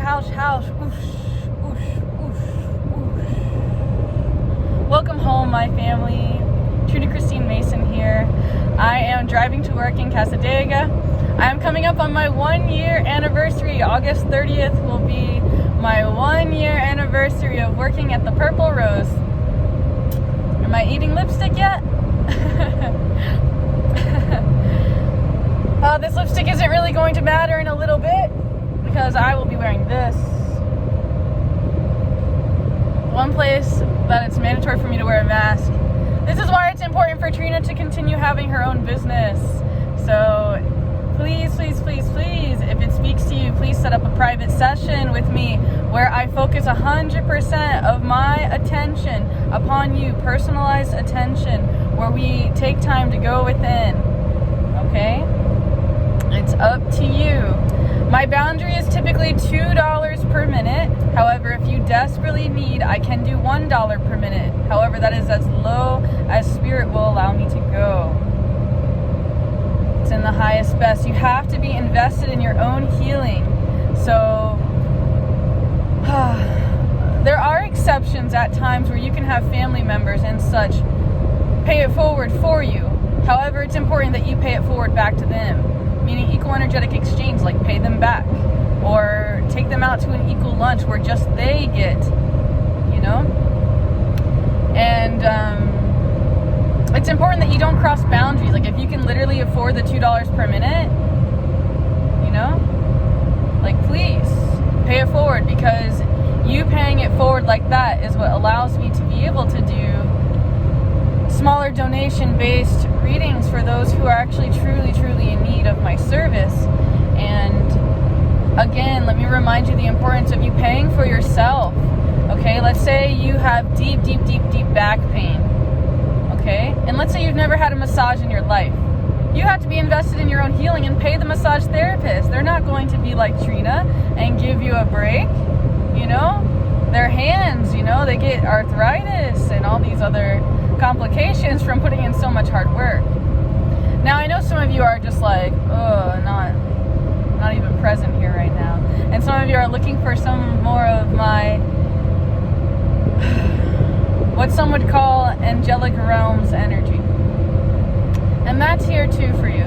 Whoosh, whoosh, whoosh, whoosh. Welcome home, my family. Trina Christine Mason here. I am driving to work in Cassadaga. I am coming up on my 1-year anniversary. August 30th will be my 1-year anniversary of working at the Purple Rose. Am I eating lipstick yet? This lipstick isn't really going to matter in a little bit because I will be wearing this. One place that it's mandatory for me to wear a mask. This is why it's important for Trina to continue having her own business. So please, please, please, please, if it speaks to you, please set up a private session with me where I focus 100% of my attention upon you, personalized attention, where we take time to go within, okay? It's up to you. My boundary is typically $2 per minute. However, if you desperately need, I can do $1 per minute. However, that is as low as spirit will allow me to go. It's in the highest best. You have to be invested in your own healing. So there are exceptions at times where you can have family members and such pay it forward for you. However, it's important that you pay it forward back to them, meaning equal energetic exchange, like pay them back or take them out to an equal lunch where just they get, you know? And it's important that you don't cross boundaries. Like if you can literally afford the $2 per minute, you know, like please pay it forward, because you paying it forward like that is what allows me to be able to do smaller donation-based readings for those who are actually truly in need of my service. And again, let me remind you the importance of you paying for yourself. Okay, let's say you have deep back pain. Okay, and let's say you've never had a massage in your life. You have to be invested in your own healing and pay the massage therapist. They're not going to be like Trina and give you a break. You know, their hands, you know, they get arthritis and all these other complications from putting in so much hard work. Now, I know some of you are just like, oh, not even present here right now. And some of you are looking for some more of my, what some would call angelic realms energy. And that's here too for you.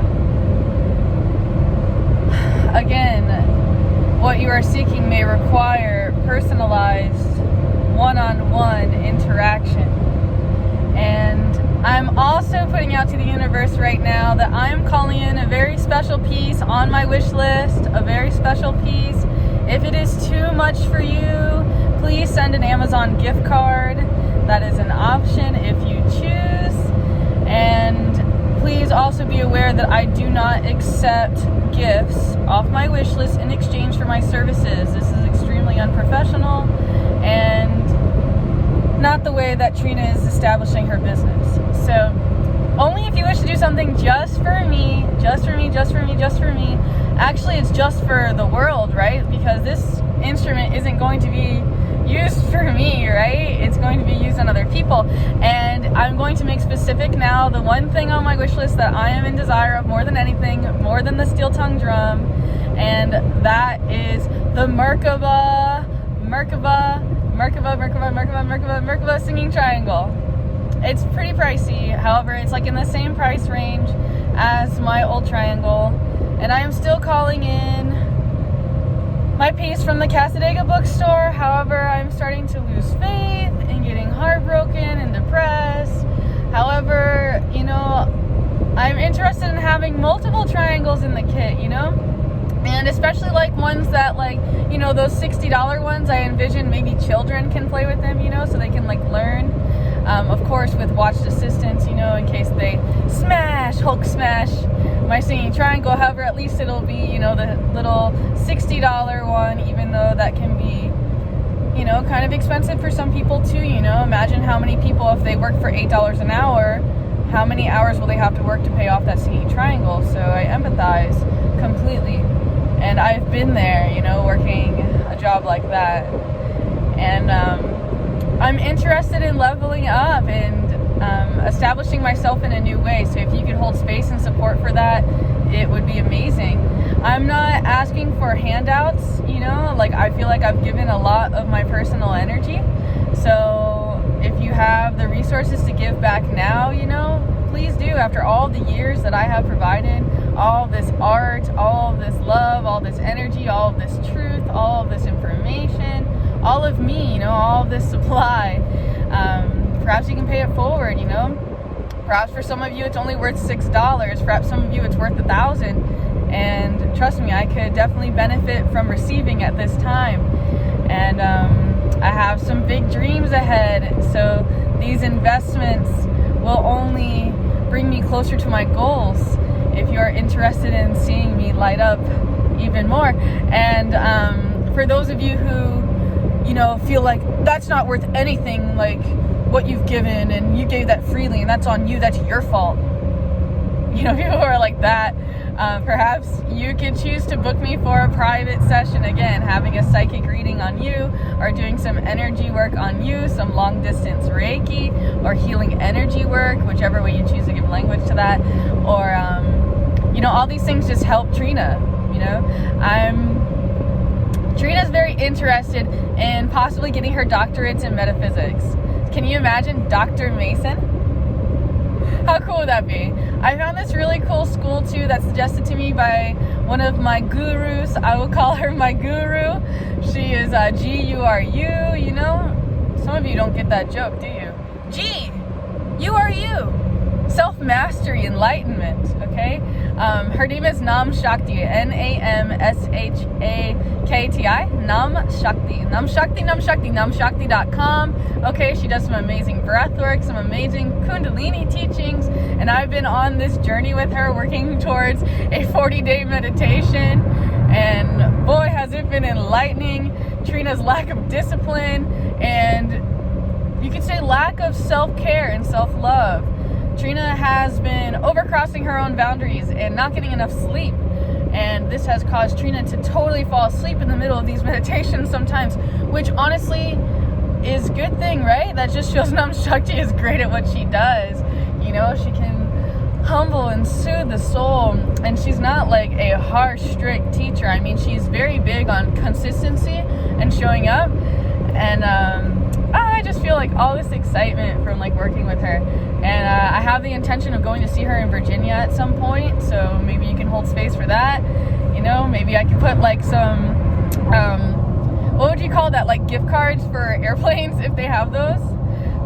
Again, what you are seeking may require personalized one-on-one interaction. And I'm also putting out to the universe right now that I'm calling in a very special piece on my wish list, a very special piece. If it is too much for you, please send an Amazon gift card. That is an option if you choose. And please also be aware that I do not accept gifts off my wish list in exchange for my services. This is extremely unprofessional and not the way that Trina is establishing her business. So only if you wish to do something just for me, actually it's just for the world, right? Because this instrument isn't going to be used for me, right? It's going to be used on other people. And I'm going to make specific now the one thing on my wish list that I am in desire of more than anything, more than the steel tongue drum, and that is the Merkaba singing triangle. It's pretty pricey. However, it's like in the same price range as my old triangle. And I am still calling in my piece from the Cassadaga bookstore. However, I'm starting to lose faith and getting heartbroken and depressed. However, you know, I'm interested in having multiple triangles in the kit, you know? And especially like ones that, like, you know, those $60 ones, I envision maybe children can play with them, you know, so they can like learn. Of course, with watched assistance, you know, in case they Hulk smash my singing triangle. However, at least it'll be, you know, the little $60 one, even though that can be, you know, kind of expensive for some people too, you know. Imagine how many people, if they work for $8 an hour, how many hours will they have to work to pay off that singing triangle? So I empathize completely. And I've been there, you know, working a job like that. And I'm interested in leveling up and establishing myself in a new way. So if you could hold space and support for that, it would be amazing. I'm not asking for handouts, like I feel like I've given a lot of my personal energy. So if you have the resources to give back now, please do. After all the years that I have provided, all this art, all of this love, all this energy, all of this truth, all of this information, all of me, all of this supply, perhaps you can pay it forward, Perhaps for some of you it's only worth $6. Perhaps some of you it's worth $1,000. And trust me, I could definitely benefit from receiving at this time. And I have some big dreams ahead. So these investments will only bring me closer to my goals if you're interested in seeing me light up even more. And for those of you who, feel like that's not worth anything, like what you've given and you gave that freely and that's on you, that's your fault. People who are like that, perhaps you could choose to book me for a private session, again, having a psychic reading on you, or doing some energy work on you, some long distance Reiki, or healing energy work, whichever way you choose to give language to that, or, all these things just help Trina, Trina's very interested in possibly getting her doctorates in metaphysics. Can you imagine Dr. Mason? How cool would that be? I found this really cool school too that's suggested to me by one of my gurus. I will call her my guru. She is G-U-R-U, Some of you don't get that joke, do you? G-U-R-U. Self-mastery, enlightenment, okay? Her name is Nam Shakti, Namshakti, namshakti.com. Okay, she does some amazing breath work, some amazing Kundalini teachings, and I've been on this journey with her working towards a 40-day meditation, and boy, has it been enlightening. Trina's lack of discipline, and you could say lack of self-care and self-love. Trina has been overcrossing her own boundaries and not getting enough sleep. And this has caused Trina to totally fall asleep in the middle of these meditations sometimes, which honestly is a good thing, right? That just shows Nam Shakti is great at what she does. She can humble and soothe the soul. And she's not like a harsh, strict teacher. I mean, she's very big on consistency and showing up. And I just feel like all this excitement from like working with her. And I have the intention of going to see her in Virginia at some point, so maybe you can hold space for that. Maybe I can put like some, what would you call that, like gift cards for airplanes if they have those.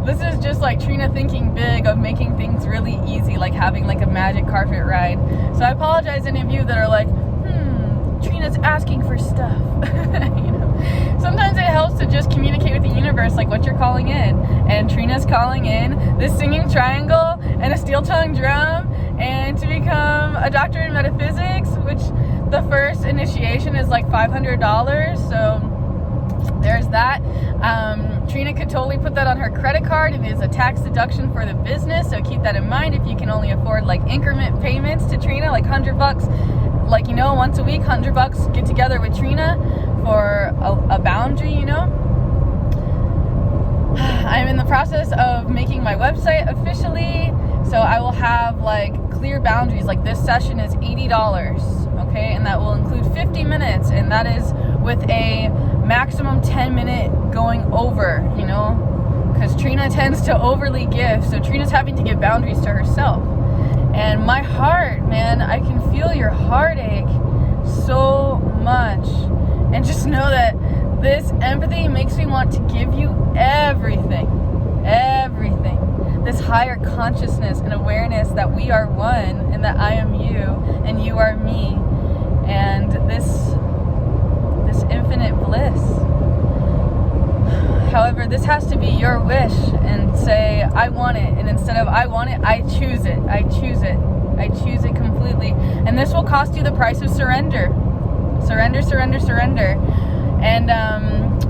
This is just like Trina thinking big of making things really easy, like having like a magic carpet ride. So I apologize any of you that are like, Trina's asking for stuff. Sometimes it helps to just communicate with the universe, like what you're calling in. And Trina's calling in this singing triangle and a steel-tongue drum, and to become a doctor in metaphysics, which the first initiation is like $500. So there's that. Trina could totally put that on her credit card. It is a tax deduction for the business, so keep that in mind. If you can only afford like increment payments to Trina, like $100, like once a week, $100, get together with Trina for a boundary. I'm in the process of making my website officially, so I will have like clear boundaries. Like this session is $80, okay, and that will include 50 minutes, and that is with a maximum 10-minute going over, because Trina tends to overly give, so Trina's having to give boundaries to herself. And my heart, man, I can feel your heartache so much. And just know that this empathy makes me want to give you everything. This higher consciousness and awareness that we are one, and that I am you and you are me. And this infinite bliss. However, this has to be your wish, and say, I want it. And instead of I want it, I choose it. I choose it. I choose it completely. And this will cost you the price of surrender. Surrender. And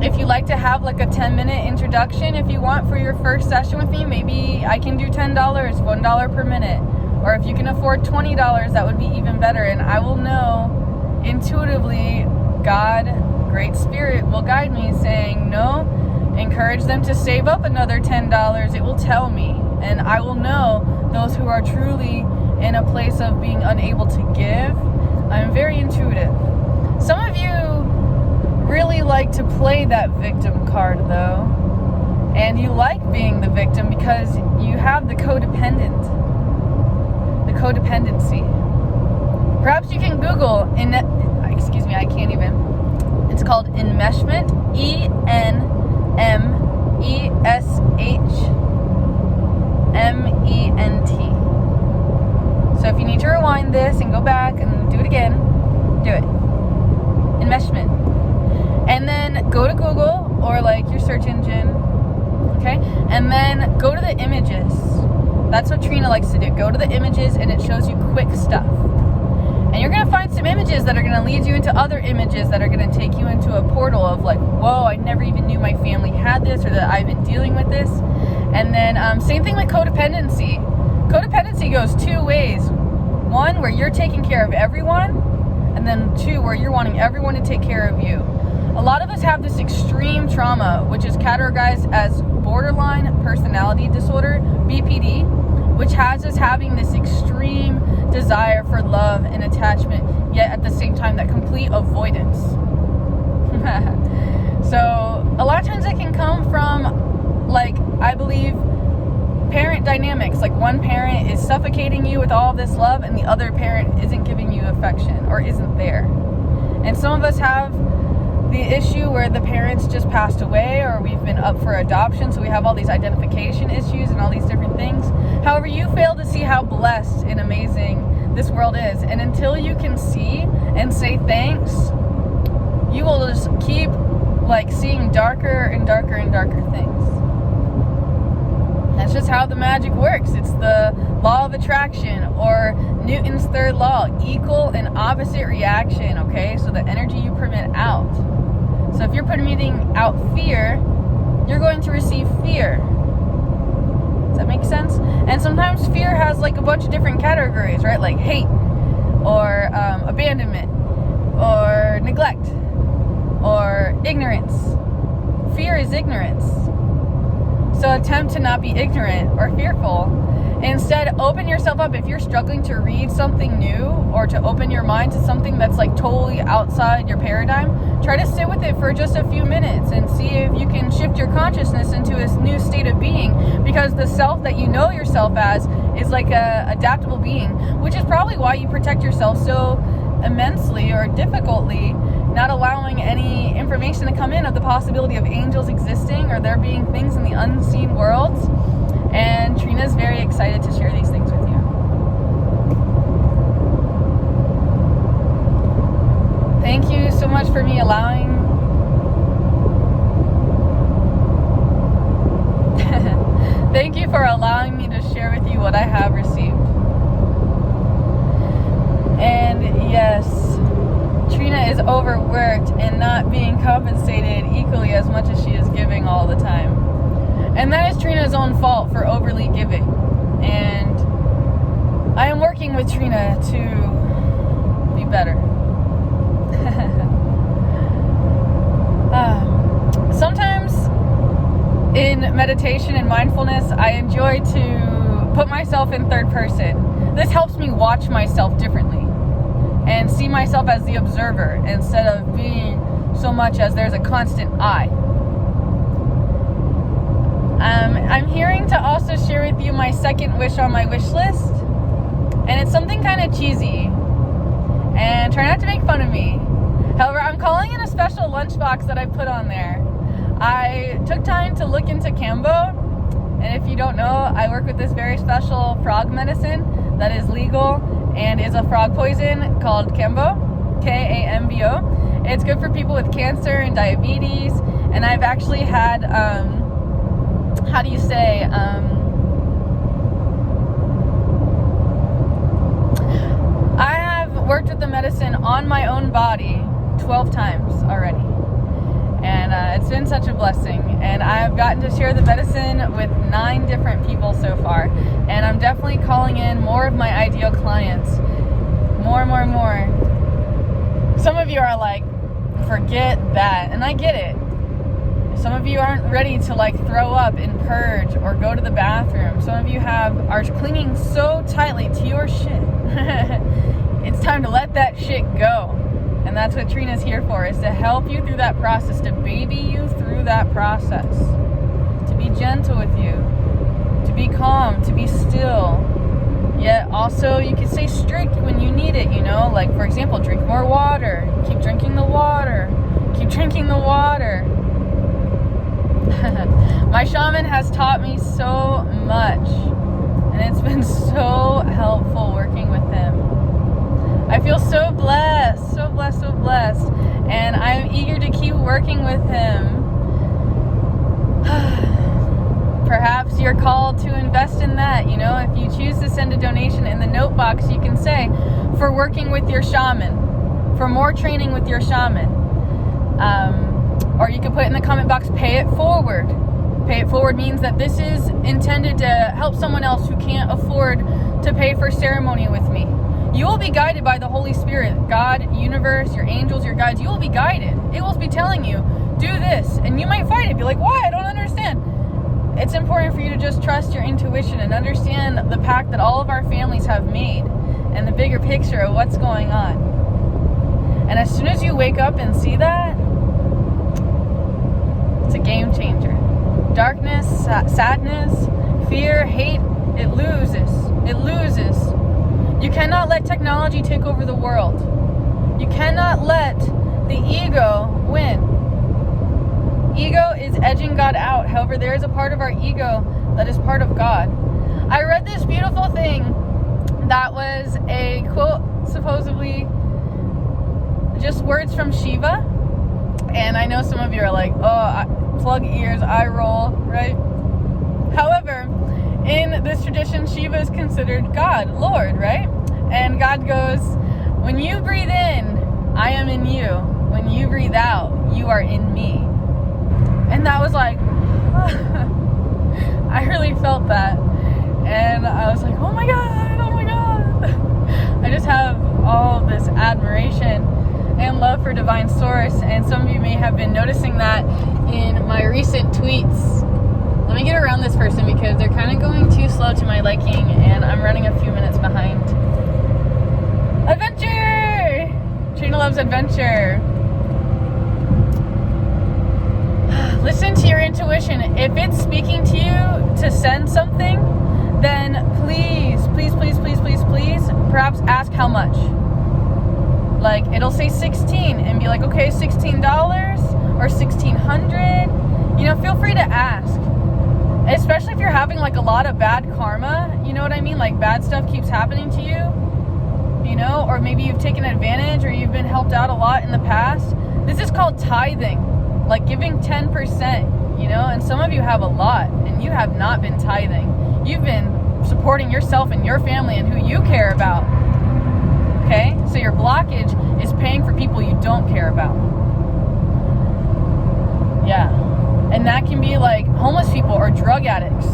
if you like to have like a 10-minute introduction, if you want, for your first session with me, maybe I can do $10, $1 per minute. Or if you can afford $20, that would be even better. And I will know intuitively, God, Great Spirit, will guide me saying, no, encourage them to save up another $10. It will tell me. And I will know those who are truly in a place of being unable to give. I'm very intuitive. Some of you really like to play that victim card, though. And you like being the victim because you have the codependency. Perhaps you can Google, I can't even. It's called enmeshment, ENMESHMENT. So if you need to rewind this and go back and do it again, do it. Enmeshment. And then go to Google or like your search engine, okay? And then go to the images. That's what Trina likes to do. Go to the images and it shows you quick stuff. And you're going to find some images that are going to lead you into other images that are going to take you into a portal of like, whoa, I never even knew my family had this or that I've been dealing with this. And then same thing with codependency. Codependency goes two ways. One, where you're taking care of everyone, and then two, where you're wanting everyone to take care of you. A lot of us have this extreme trauma, which is categorized as borderline personality disorder, BPD, which has us having this extreme desire for love and attachment, yet at the same time that complete avoidance. So a lot of times it can come from, like, I believe, parent dynamics. Like one parent is suffocating you with all this love and the other parent isn't giving you affection or isn't there. And some of us have the issue where the parents just passed away or we've been up for adoption, so we have all these identification issues and all these different things. However, you fail to see how blessed and amazing this world is, and until you can see and say thanks, you will just keep like seeing darker and darker and darker things. That's just how the magic works. It's the law of attraction, or Newton's third law, equal and opposite reaction, okay? So the energy you permit out. So if you're permitting out fear, you're going to receive fear. Does that make sense? And sometimes fear has like a bunch of different categories, right? Like hate, or abandonment, or neglect, or ignorance. Fear is ignorance. So attempt to not be ignorant or fearful. Instead, open yourself up. If you're struggling to read something new or to open your mind to something that's like totally outside your paradigm, try to sit with it for just a few minutes and see if you can shift your consciousness into a new state of being, because the self that you know yourself as is like a adaptable being, which is probably why you protect yourself so immensely or difficultly, not allowing any information to come in of the possibility of angels existing or there being things in the unseen worlds. And Trina's very excited to share these things with you. Thank you so much for me allowing thank you for allowing me to share with you what I have received. And yes, Trina is overworked and not being compensated equally as much as she is giving all the time. And that is Trina's own fault for overly giving. And I am working with Trina to be better. Sometimes in meditation and mindfulness, I enjoy to put myself in third person. This helps me watch myself differently and see myself as the observer instead of being so much as there's a constant I. I'm hearing to also share with you my second wish on my wish list, and it's something kind of cheesy, and try not to make fun of me. However, I'm calling it a special lunchbox that I put on there. I took time to look into Kambo, and if you don't know, I work with this very special frog medicine that is legal and is a frog poison called Kambo, Kambo. It's good for people with cancer and diabetes, and I've actually had I have worked with the medicine on my own body 12 times already. And it's been such a blessing. And I've gotten to share the medicine with 9 different people so far. And I'm definitely calling in more of my ideal clients. More. Some of you are like, forget that. And I get it. Some of you aren't ready to like throw up and purge or go to the bathroom. Some of you are clinging so tightly to your shit. it's time to let that shit go. And that's what Trina's here for, is to help you through that process, to baby you through that process, to be gentle with you, to be calm, to be still. Yet also you can stay strict when you need it, like, for example, drink more water. Keep drinking the water. Keep drinking the water. My shaman has taught me so much, and it's been so helpful working with him. I feel so blessed, so blessed, so blessed, and I'm eager to keep working with him. Perhaps you're called to invest in that, if you choose to send a donation in the note box, you can say, for working with your shaman, for more training with your shaman. Or you can put in the comment box, pay it forward. Pay it forward means that this is intended to help someone else who can't afford to pay for ceremony with me. You will be guided by the Holy Spirit, God, universe, your angels, your guides. You will be guided. It will be telling you, do this. And you might fight it. Be like, why? I don't understand. It's important for you to just trust your intuition and understand the pact that all of our families have made and the bigger picture of what's going on. And as soon as you wake up and see that, it's a game changer. Darkness, sadness, fear, hate, it loses. It loses. You cannot let technology take over the world. You cannot let the ego win. Ego is edging God out. However, there is a part of our ego that is part of God. I read this beautiful thing that was a quote, supposedly just words from Shiva. And I know some of you are like, plug ears, eye roll, right? However, in this tradition, Shiva is considered God, Lord, right? And God goes, when you breathe in, I am in you. When you breathe out, you are in me. And that was like, I really felt that. And I was like, oh my God. I just have all this admiration and love for Divine Source. And some of you may have been noticing that in my recent tweets. Let me get around this person because they're kind of going too slow to my liking and I'm running a few minutes behind. Adventure! Trina loves adventure. Listen to your intuition. If it's speaking to you to send something, then please, perhaps ask how much. Like, it'll say 16 and be like, okay, $16 or $1,600. Feel free to ask. Especially if you're having like a lot of bad karma, you know what I mean? Like bad stuff keeps happening to you, or maybe you've taken advantage or you've been helped out a lot in the past. This is called tithing, like giving 10%, and some of you have a lot and you have not been tithing. You've been supporting yourself and your family and who you care about. Okay? So your blockage is paying for people you don't care about. Yeah. And that can be like homeless people or drug addicts,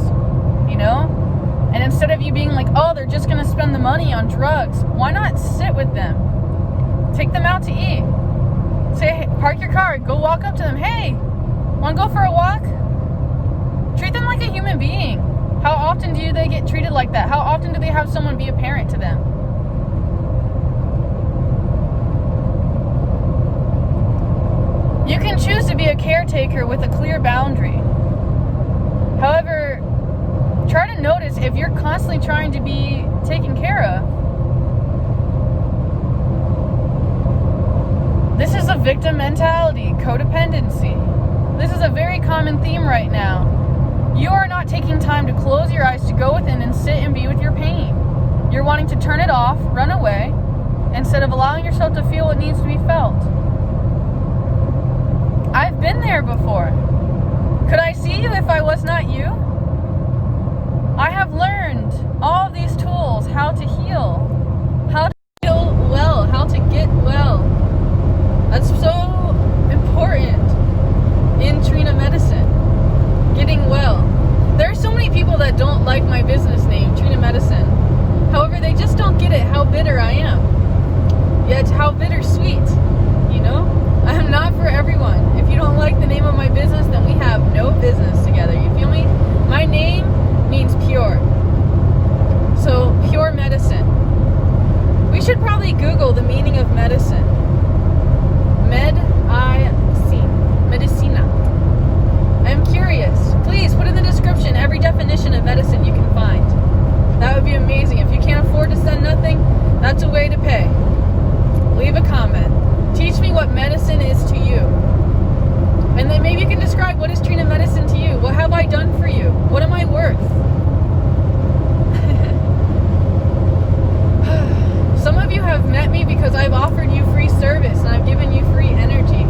And instead of you being like, oh, they're just going to spend the money on drugs, why not sit with them? Take them out to eat. Say, hey, park your car, go walk up to them. Hey, want to go for a walk? Treat them like a human being. How often do they get treated like that? How often do they have someone be a parent to them? You can choose to be a caretaker with a clear boundary. However, try to notice if you're constantly trying to be taken care of. This is a victim mentality, codependency. This is a very common theme right now. You are not taking time to close your eyes, to go within and sit and be with your pain. You're wanting to turn it off, run away, instead of allowing yourself to feel what needs to be felt. I've been there before. Could I see you if I was not you? I have learned all of these tools, how to heal well, how to get well. That's so important in Trina medicine, getting well. There are so many people that don't like my business name, Trina Medicine. However, they just don't get it, how bitter I am. Yet how bittersweet, I'm not for everyone. If you don't like the name of my business, then we have no business together. You feel me? My name means pure. So, pure medicine. We should probably Google is to you. And then maybe you can describe, what is Trina medicine to you? What have I done for you? What am I worth? Some of you have met me because I've offered you free service and I've given you free energy.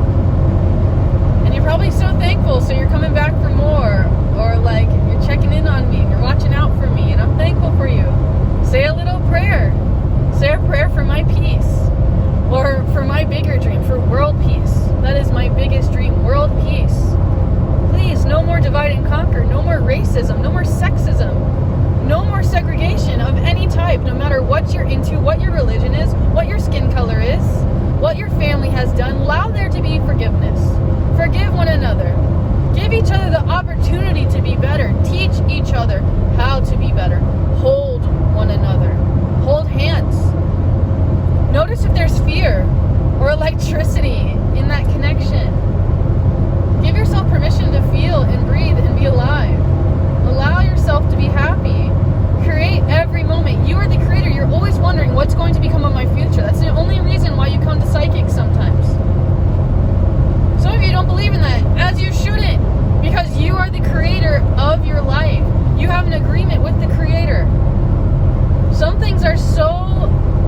And you're probably so thankful, so you're coming back for more. Or like, you're checking in on me, and you're watching out for me, and I'm thankful for you. Say a little prayer. Say a prayer for my peace. Or for my bigger dream, for world peace. That is my biggest dream, world peace. Please, no more divide and conquer. No more racism. No more sexism. No more segregation of any type, no matter what you're into, what your religion is, what your skin color is, what your family has done. Allow there to be forgiveness. Forgive one another. Give each other the opportunity to be better. Teach each other how to be better. Hold one another. Hold hands. Notice if there's fear or electricity in that connection. Give yourself permission to feel and breathe and be alive. Allow yourself to be happy. Create every moment. You are the creator. You're always wondering what's going to become of my future. That's the only reason why you come to psychics sometimes. Some of you don't believe in that, as you shouldn't, because you are the creator of your life. You have an agreement with the creator. Some things are so,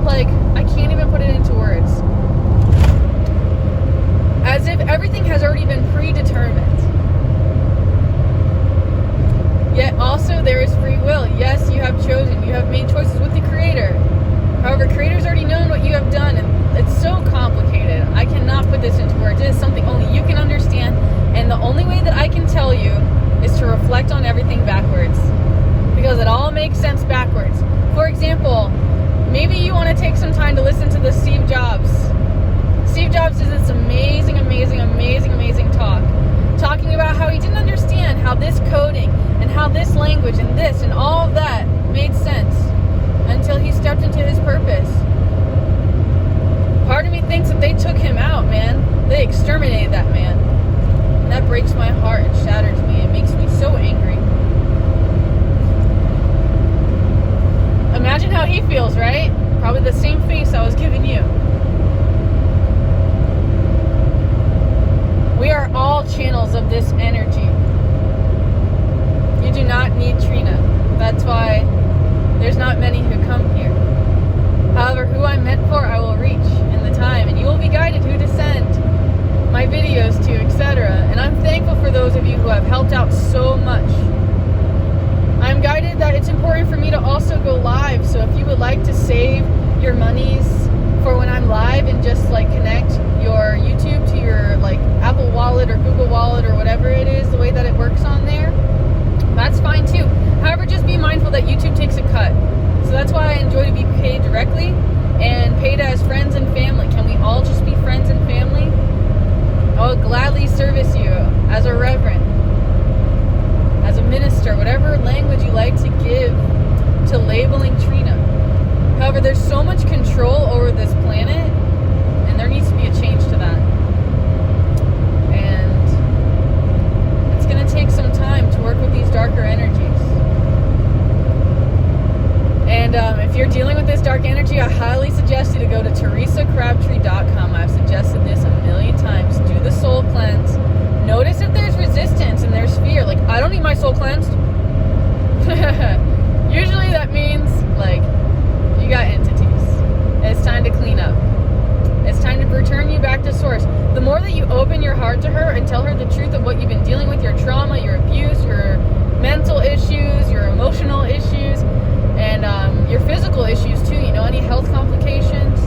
like, I can't even put it into words. As if everything has already been predetermined. Yet also there is free will. Yes, you have chosen. You have made choices with the creator. However, creator's already known what you have done, and it's so complicated. I cannot put this into words. It is something only you can understand, and the only way that I can tell you is to reflect on everything backwards, because it all makes sense backwards. For example, maybe you want to take some time to listen to the Steve Jobs. Steve Jobs does this amazing talk, talking about how he didn't understand how this coding and how this language and this and all of that made sense until he stepped into his purpose. Part of me thinks that they took him out, man. They exterminated that man. And that breaks my heart and shatters me. It makes me so angry. Imagine how he feels, right? Probably the same face I was giving you. We are all channels of this energy. You do not need Trina. That's why there's not many who come here. However, who I'm meant for, I will reach in the time, and you will be guided who to send my videos to, etc. And I'm thankful for those of you who have helped out so much. I'm guided that it's important for me to also go live, so if you would like to save your monies for when I'm live and just like connect your YouTube to your like Apple Wallet or Google Wallet or whatever it is, the way that it works on there, that's fine too. However, just be mindful that YouTube takes a cut. So that's why I enjoy to be paid directly and paid as friends and family. Can we all just be friends and family? I will gladly service you as a reverend, as a minister, whatever language you like to give to labeling Trina. However, there's so much control over this planet, and there needs to be a change to that. And it's going to take some time to work with these darker energies. And if you're dealing with this dark energy, I highly suggest you to go to teresacrabtree.com. I've suggested this a million times. Do the soul cleanse. Notice if there's resistance and there's fear. Like, I don't need my soul cleansed. Usually that means, like, you got entities. It's time to clean up. It's time to return you back to source. The more that you open your heart to her and tell her the truth of what you've been dealing with, your trauma, your abuse, your mental issues, your emotional issues, and your physical issues too, you know, any health complications,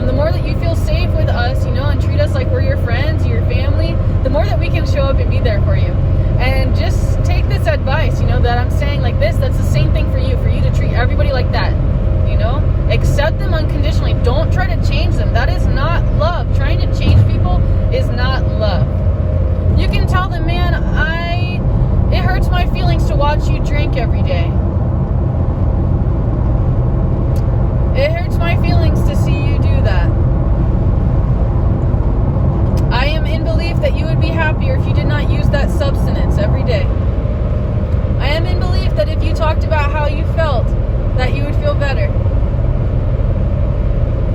the more that you feel safe with us, you know, and treat us like we're your friends, your family, the more that we can show up and be there for you. And just take this advice, you know, that I'm saying like this, that's the same thing for you to treat everybody like that, you know, accept them unconditionally. Don't try to change them. That is not love. Trying to change people is not love. You can tell them, man, it hurts my feelings to watch you drink every day. It hurts my feelings to see you do that. I am in belief that you would be happier if you did not use that substance every day. I am in belief that if you talked about how you felt, that you would feel better.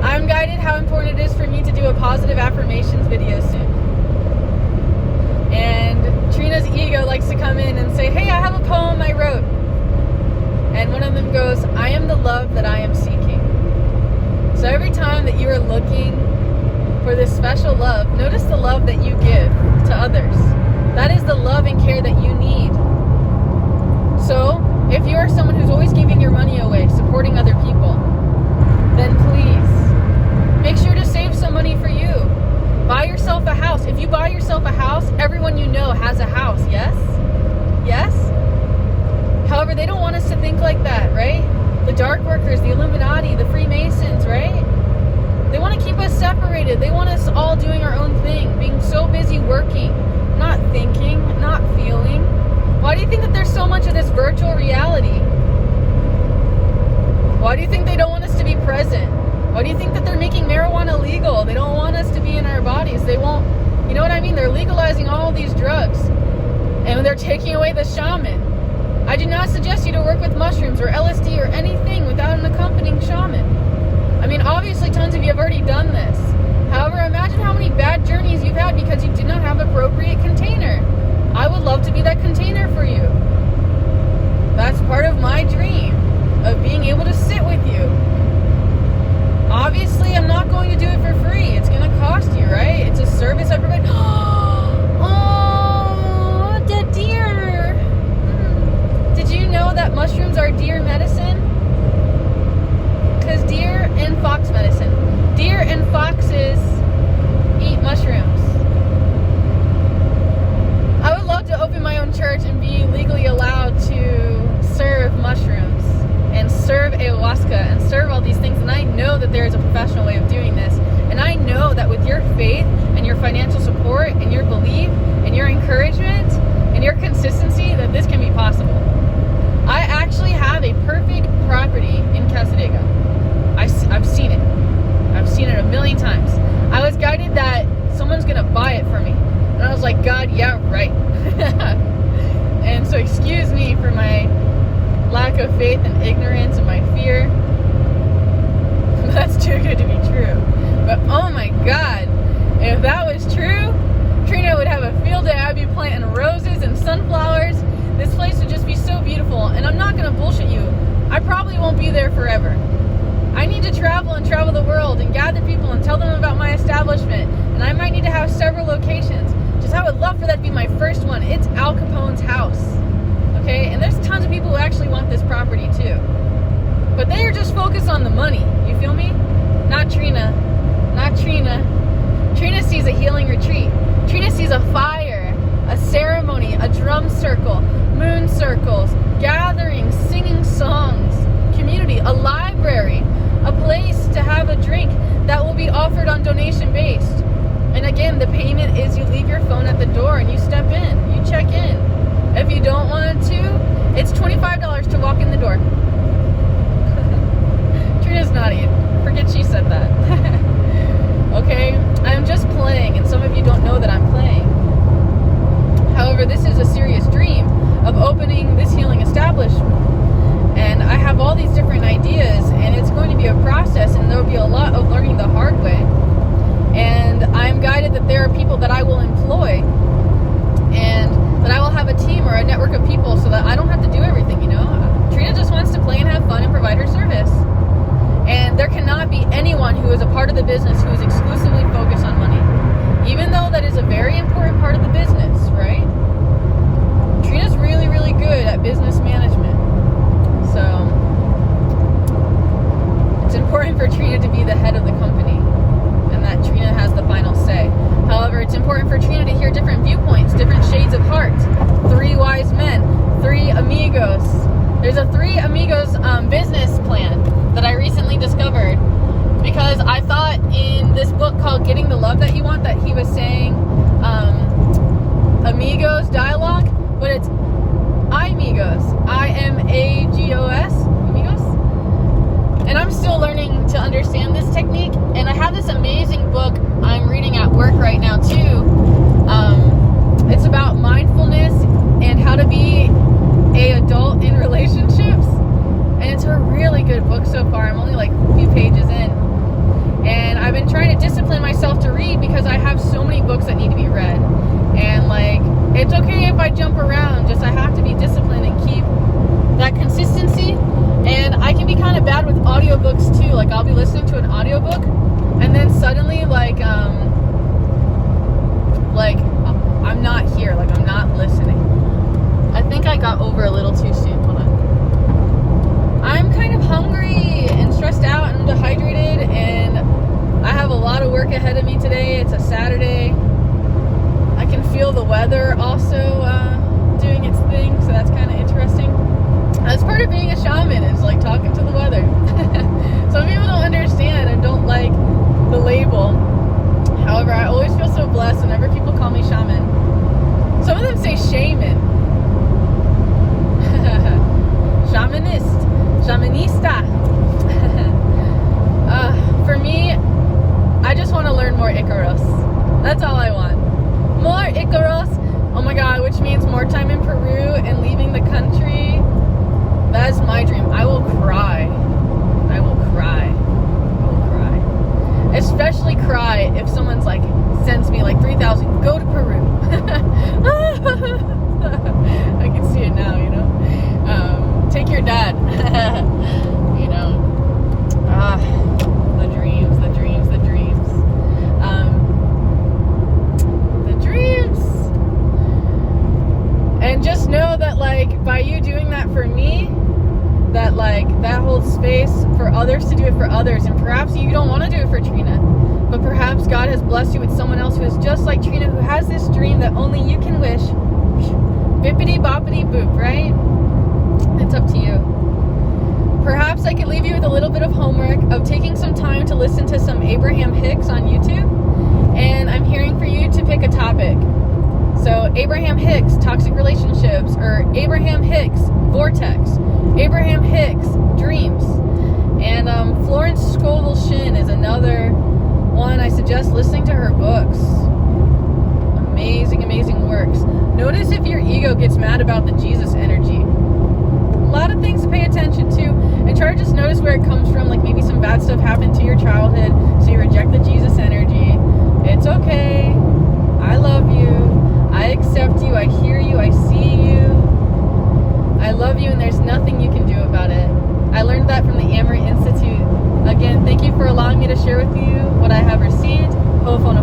I'm guided how important it is for me to do a positive affirmations video soon. poem I wrote. And one of them goes, I am the love that I am seeking. So every time that you are looking for this special love, notice the love that you give to others. That is the love and care that you need. So if you are someone who's always giving your money away, supporting other people, then please make sure to save some money for you. Buy yourself a house. If you buy yourself a house, everyone you know has a house, yes? Yes? However, they don't want us to think like that, right? The dark workers, the Illuminati, the Freemasons, right? They want to keep us separated. They want us all doing our own thing, being so busy working, not thinking, not feeling. Why do you think that there's so much of this virtual reality? Why do you think they don't want us to be present? Why do you think that they're making marijuana legal? They don't want us to be in our bodies. They won't, you know what I mean? They're legalizing all these drugs. And they're taking away the shaman. I do not suggest you to work with mushrooms or LSD or anything without an accompanying shaman. I mean, obviously tons of you have already done this. However, imagine how many bad journeys you've had because you did not have appropriate container. I would love to be that container for you. That's part of my dream of being able to sit with you. Obviously, I'm not going to do it for free. It's going to cost you, right? It's a service I provide. Oh, the deer. Did you know that mushrooms are deer medicine? Because deer and fox medicine. Deer and foxes eat mushrooms. I would love to open my own church and be legally allowed to serve mushrooms and serve ayahuasca and serve all these things. And I know that there is a professional way of doing this. And I know that with your faith and your financial support and your belief and your encouragement and your consistency, that this can be possible. I actually have a perfect property in Cassadaga. I've seen it. I've seen it a million times. I was guided that someone's going to buy it for me. And I was like, God, yeah, right. And so excuse me for my lack of faith and ignorance and my fear. But that's too good to be true. But oh my God, if that was true, Trina would have a field day. I'd be planting roses and sunflowers. This place would just be so beautiful. And I'm not going to bullshit you. I probably won't be there forever. I need to travel the world and gather people and tell them about my establishment. And I might need to have several locations. Just I would love for that to be my first one. It's Al Capone's house. Okay? And there's tons of people who actually want this property too. But they are just focused on the money. You feel me? Not Trina. Not Trina. Trina sees a healing retreat. Trina sees a fire, a ceremony, a drum circle, moon circles, gatherings, singing songs, community, a library, a place to have a drink that will be offered on donation based. And again, the payment is you leave your phone at the door and you step in, you check in. If you don't want to, it's $25 to walk in the door. Trina's naughty. Forget she said that. Okay, I'm just playing, and some of you don't know that I'm playing. However, this is a serious dream of opening this healing establishment. And I have all these different ideas, and it's going to be a process, and there will be a lot of learning the hard way. And I'm guided that there are people that I will employ, and that I will have a team or a network of people so that I don't have to do everything, you know? Trina just wants to play and have fun and provide her service. And there cannot be anyone who is a part of the business who is exclusively focused on money. Even though that is a very important part of the business, right? Trina's really, really good at business management. So, it's important for Trina to be the head of the company. And that Trina has the final say. However, it's important for Trina to hear different viewpoints, different shades of heart. 3 wise men, 3 amigos. There's a 3 amigos business plan that I recently discovered because I thought in this book called Getting the Love That You Want that he was saying amigos dialogue, but it's amigos, I-M-A-G-O-S, amigos. And I'm still learning to understand this technique, and I have this amazing book I'm reading at work right now too. It's about mindfulness and how to be an adult in relationships. And it's a really good book so far. I'm only like a few pages in. And I've been trying to discipline myself to read because I have so many books that need to be read. And like, It's okay if I jump around, just I have to be disciplined and keep that consistency. And I can be kind of bad with audiobooks too. Like I'll be listening to an audiobook and then suddenly like I'm not here, like I'm not listening. I think I got over a little too soon. Hold on. I'm kind of hungry and stressed out and dehydrated, and I have a lot of work ahead of me today. It's a Saturday. I can feel the weather also doing its thing, so that's kind of interesting. That's part of being a shaman, is like talking to the weather. Some people don't understand and don't like the label. However, I always feel so blessed whenever people call me shaman. Some of them say shaman. Shamanist. Shamanista. For me, I just want to learn more Icaros. That's all I want. More Icaros. Oh my God, which means more time in Peru and leaving the country. That is my dream. I will cry. I will cry. I will cry. Especially cry if someone's like, sends me like 3,000, go to Peru. I can see it now, you know. Take your dad. You know. The dreams. The dreams. And just know that like by you doing that for me, that like that holds space for others to do it for others. And perhaps you don't want to do it for Trina, but perhaps God has blessed you with someone else who is just like Trina, who has this dream that only you can wish. Bippity boppity boop, right? It's up to you. Perhaps I could leave you with a little bit of homework of taking some time to listen to some Abraham Hicks on YouTube. And I'm hearing for you to pick a topic. So Abraham Hicks, toxic relationships, or Abraham Hicks, vortex, Abraham Hicks, dreams. And Florence Scovel Shinn is another one. I suggest listening to her books. Amazing, amazing works. Notice if your ego gets mad about the Jesus energy. A lot of things to pay attention to, and try to just notice where it comes from. Like maybe some bad stuff happened to your childhood, so you reject the Jesus energy. It's okay. I love you. I accept you, I hear you, I see you. I love you, and there's nothing you can do about it. I learned that from the Amory Institute. Again, thank you for allowing me to share with you what I have received. Ho'oponopono.